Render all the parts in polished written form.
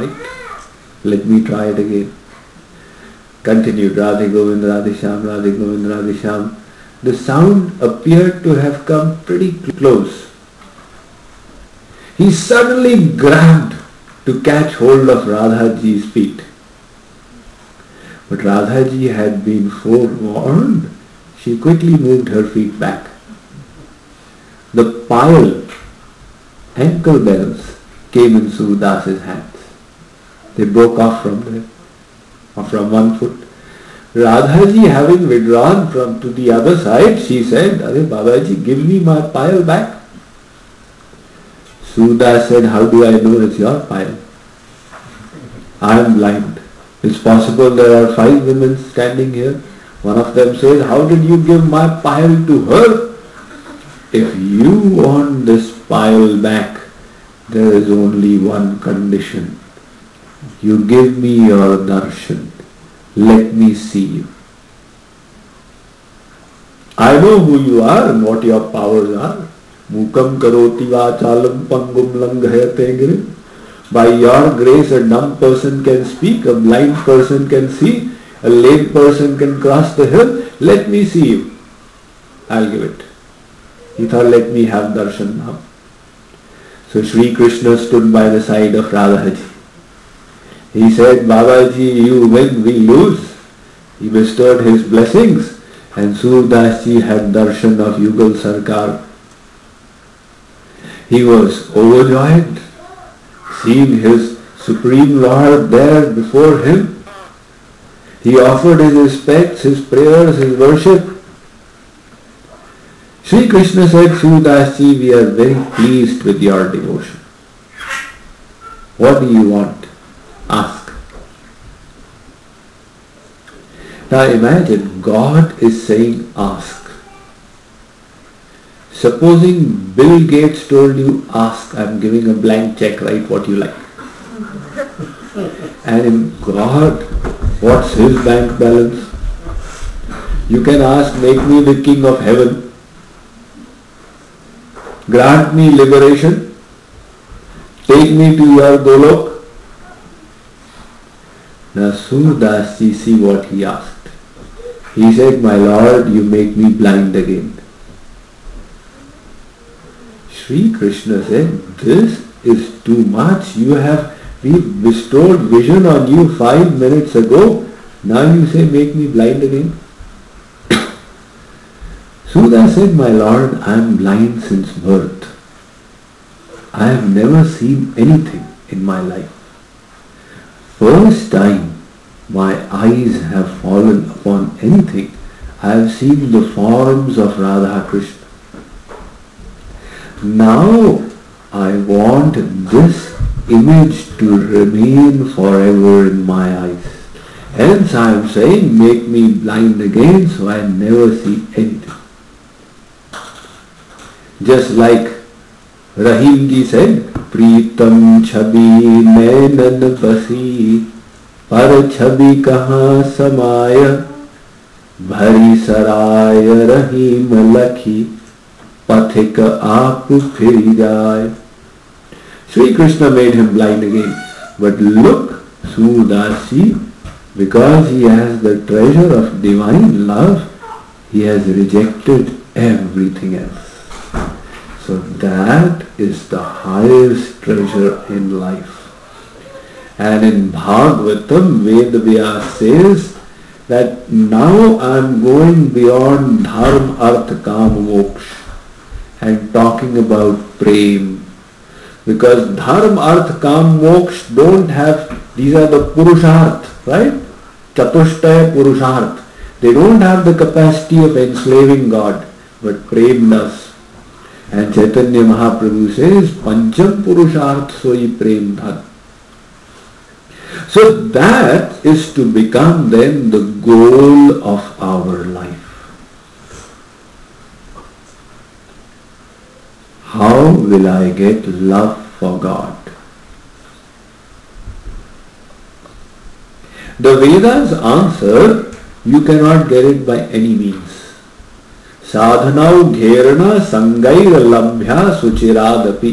right. Let me try it again. Continued, Radhe Govind, Radhe Shyam, Radhe Govind, Radhe Shyam. The sound appeared to have come pretty close. He suddenly grabbed to catch hold of Radhaji's feet. But Radhaji had been forewarned. She quickly moved her feet back. The pile, ankle bells, came in Sudas's hands. They broke off from one foot. Radhaji, having withdrawn to the other side, she said, "Arey Babaji, give me my pile back." Sudas said, "How do I know it's your pile? I am blind. It's possible there are 5 women standing here. One of them says, 'How did you give my pile to her?' If you want this pile back, there is only one condition. You give me your darshan. Let me see you. I know who you are and what your powers are. Mukam karoti vachalam pangum langhayate girim. By your grace, a dumb person can speak, a blind person can see, a lame person can cross the hill. Let me see you. I'll give it." He thought, let me have darshan now. So Sri Krishna stood by the side of Radhaji. He said, "Babaji, you win, we lose." He bestowed his blessings and Surdasji had darshan of Yugal Sarkar. He was overjoyed, seeing his Supreme Lord there before him. He offered his respects, his prayers, his worship. Sri Krishna said, "Surdasji, we are very pleased with your devotion. What do you want? Ask." Now imagine, God is saying ask. Supposing Bill Gates told you, "Ask, I'm giving a blank check, write what you like." And in God, what's his bank balance? You can ask, "Make me the king of heaven. Grant me liberation. Take me to your Golok." Now Surdasji, see what he asked. He said, "My Lord, you make me blind again." Sri Krishna said, "This is too much. We bestowed vision on you 5 minutes ago. Now you say, make me blind again." Suda said, "My Lord, I am blind since birth. I have never seen anything in my life. First time my eyes have fallen upon anything, I have seen the forms of Radha Krishna. Now I want this image to remain forever in my eyes. Hence I am saying, make me blind again so I never see anything." Just like Rahim ji said, "Pritam chhabi nainan basi, par chhabi kaha samaya, bhari saraya Rahim lakhi, pathik aap phir jaye." Sri Krishna made him blind again. But look, Surdasji, because he has the treasure of divine love, he has rejected everything else. So that is the highest treasure in life. And in Bhagavatam, Vedvyas says that now I am going beyond Dharma, Artha, Kama, Moksha and talking about Prem. Because Dharma, Artha, Kama, Moksha don't have, these are the Purusharth, right? Chatushtaya Purusharth. They don't have the capacity of enslaving God, but Prem does. And Chaitanya Mahaprabhu says, "Pancham Purusharth soi Prem dhan." So that is to become then the goal of our life. How will I get love for God? The Vedas answer, you cannot get it by any means. Sadhanau gherana sangair labhya suchiradapi.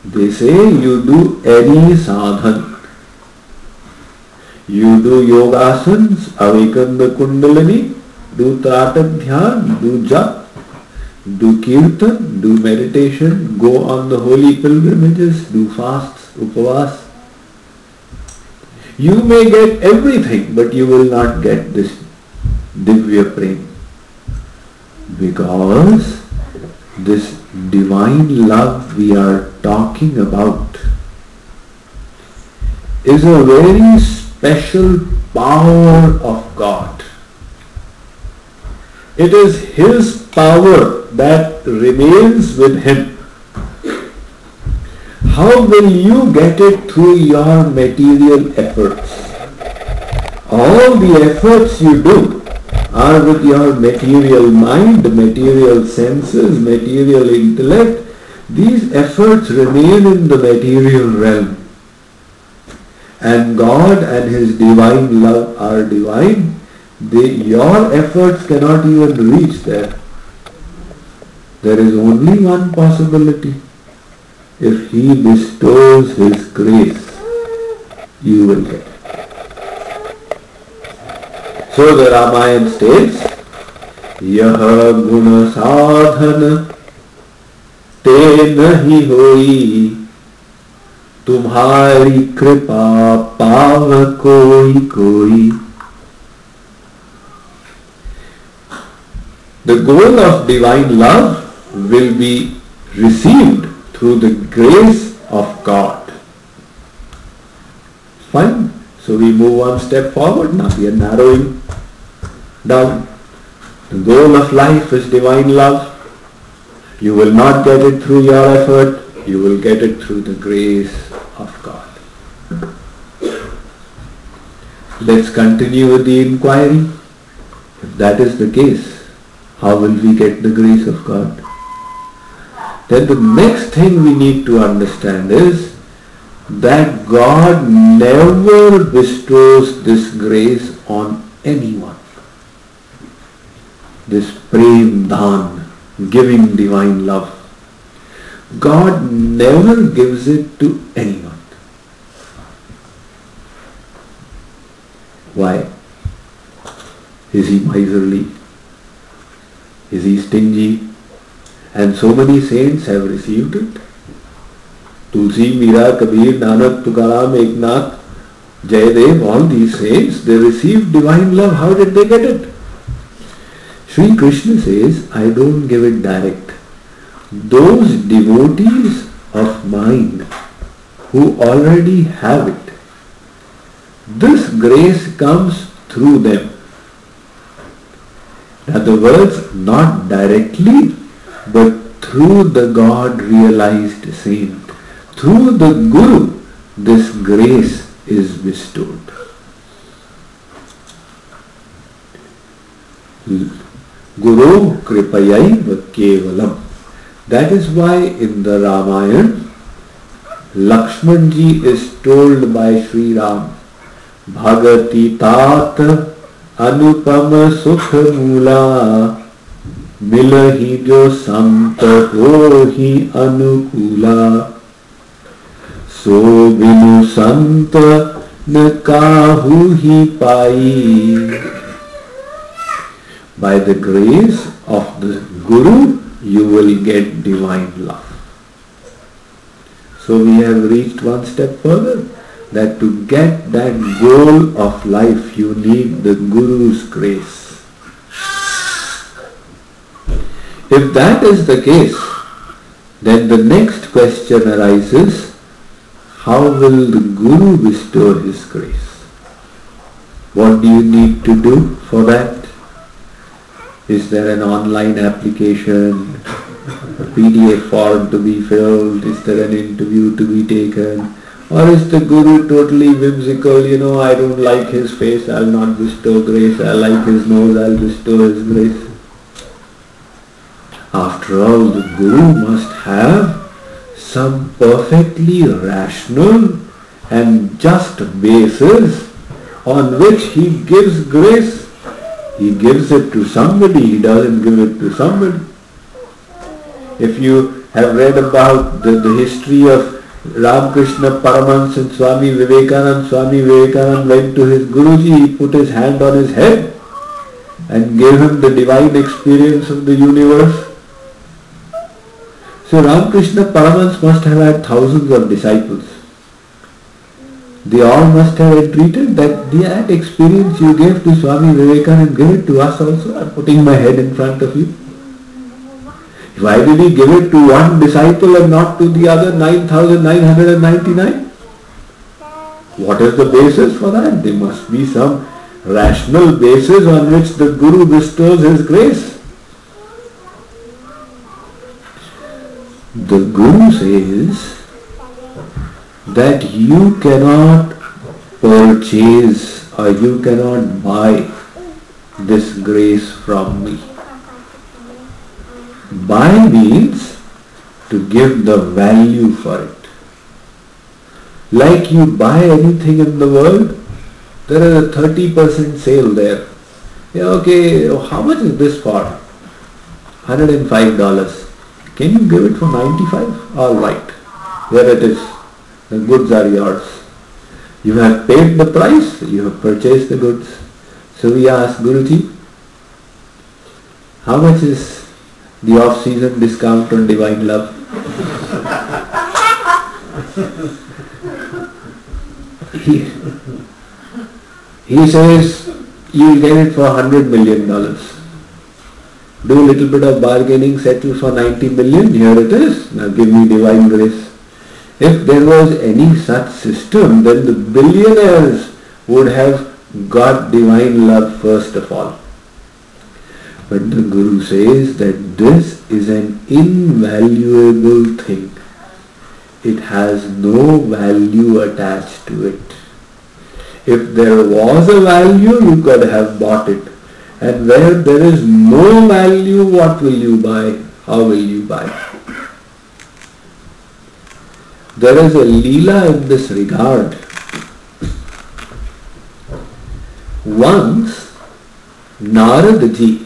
They say you do any sadhan. You do yogasans, awaken the kundalini, do tratak dhyan, do jap, do kirtan, do meditation, go on the holy pilgrimages, do fasts, upavas. You may get everything, but you will not get this divya prem. Because this divine love we are talking about is a very special power of God. It is His power that remains with Him. How will you get it through your material efforts? All the efforts you do are with your material mind, material senses, material intellect. These efforts remain in the material realm. And God and His divine love are divine. Your efforts cannot even reach there. There is only one possibility. If He bestows His grace, you will get it. So the Ramayana states, Yaha guna sadhana te nahi hoi, tumhari kripa pav koi koi. The goal of divine love will be received through the grace of God. Fine. So we move one step forward. Now we are narrowing down. The goal of life is divine love. You will not get it through your effort. You will get it through the grace of God. Let's continue with the inquiry. If that is the case, how will we get the grace of God? Then the next thing we need to understand is that God never bestows this grace on anyone. This prem dhan, giving divine love. God never gives it to anyone. Why? Is He miserly? Is He stingy? And so many saints have received it. Tulsi, Mira, Kabir, Nanak, Tukaram, Eknath, Jayadev, all these saints, they received divine love. How did they get it? Sri Krishna says, I don't give it direct. Those devotees of mine who already have it, this grace comes through them. In other words, not directly, but through the God realized saint. Through the Guru, this grace is bestowed. Guru kripayaiva kevalam. That is why in the Ramayana, Lakshmanji is told by Sri Ram, Bhagati tat anupama sukha mula milahi jo sant hohi anukula so binu sant na kahu hi pai. By the grace of the Guru, you will get divine love. So we have reached one step further, that to get that goal of life, you need the Guru's grace. If that is the case, then the next question arises, how will the Guru bestow his grace? What do you need to do for that? Is there an online application, a PDF form to be filled? Is there an interview to be taken? Or is the Guru totally whimsical? I don't like his face, I'll not bestow grace. I like his nose, I'll bestow his grace. After all, the Guru must have some perfectly rational and just basis on which he gives grace. He gives it to somebody, he doesn't give it to somebody. If you have read about the history of Ramakrishna Paramahansa and Swami Vivekananda. Swami Vivekananda went to his Guruji, he put his hand on his head and gave him the divine experience of the universe. So Ramakrishna Paramahansa must have had thousands of disciples. They all must have entreated that experience you gave to Swami Vivekananda, give it to us also. I'm putting my head in front of you. Why did he give it to one disciple and not to the other 9,999? What is the basis for that? There must be some rational basis on which the Guru bestows his grace. The Guru says that you cannot purchase or you cannot buy this grace from me. Buy means to give the value for it. Like you buy anything in the world, there is a 30% sale there. Yeah, okay, how much is this for? $105. Can you give it for 95? Alright, here it is. The goods are yours. You have paid the price, you have purchased the goods. So we ask Guruji, how much is the off-season discount on divine love? He says, you will get it for $100 million. Do a little bit of bargaining, settle for 90 million, here it is. Now give me divine grace. If there was any such system, then the billionaires would have got divine love first of all. But the Guru says that this is an invaluable thing. It has no value attached to it. If there was a value, you could have bought it. And where there is no value, what will you buy? How will you buy? There is a Leela in this regard. Once, Naradaji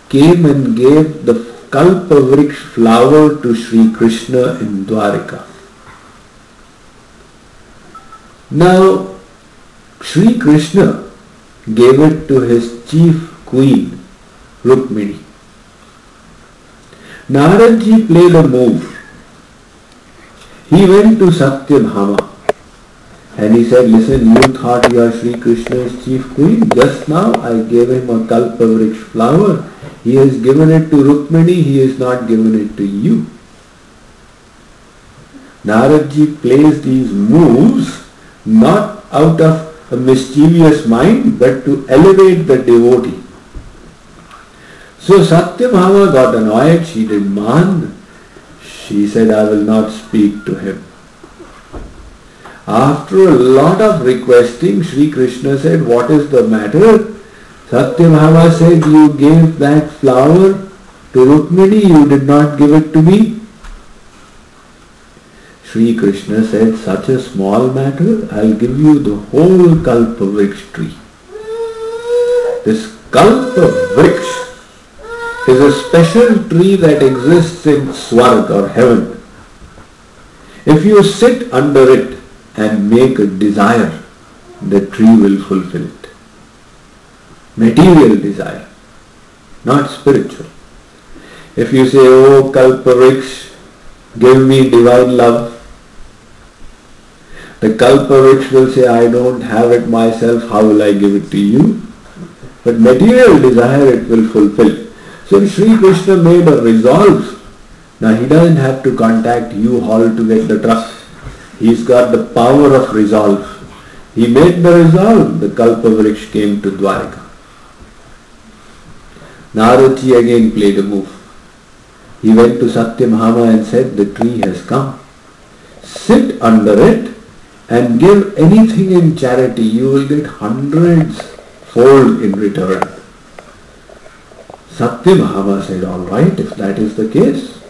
came and gave the Kalpavriksha flower to Sri Krishna in Dwarika. Now, Sri Krishna gave it to his chief queen, Rukmini. Naradji played a move. He went to Satyabhama and he said, listen, you thought you are Sri Krishna's chief queen. Just now I gave him a Kalpavriksha flower. He has given it to Rukmini, he has not given it to you. Naradji plays these moves not out of a mischievous mind but to elevate the devotee. So Satyabhama got annoyed, she did man. She said, I will not speak to him. After a lot of requesting, Sri Krishna said, what is the matter? Satyabhama said, you gave that flower to Rukmini, you did not give it to me. Sri Krishna said, such a small matter, I'll give you the whole Kalpavriksha tree. This Kalpavriksha is a special tree that exists in Swarg or heaven. If you sit under it and make a desire, the tree will fulfill it. Material desire, not spiritual. If you say, oh Kalpavriksha, give me divine love, the Kalpavriksha will say, I don't have it myself, how will I give it to you? But material desire it will fulfill. So Sri Krishna made a resolve. Now he doesn't have to contact you all to get the trust. He's got the power of resolve. He made the resolve. The Kalpavriksha came to Dwarika. Naradji again played a move. He went to Satyabhama and said, the tree has come. Sit under it and give anything in charity. You will get hundreds fold in return. Satyabhama said, all right, if that is the case.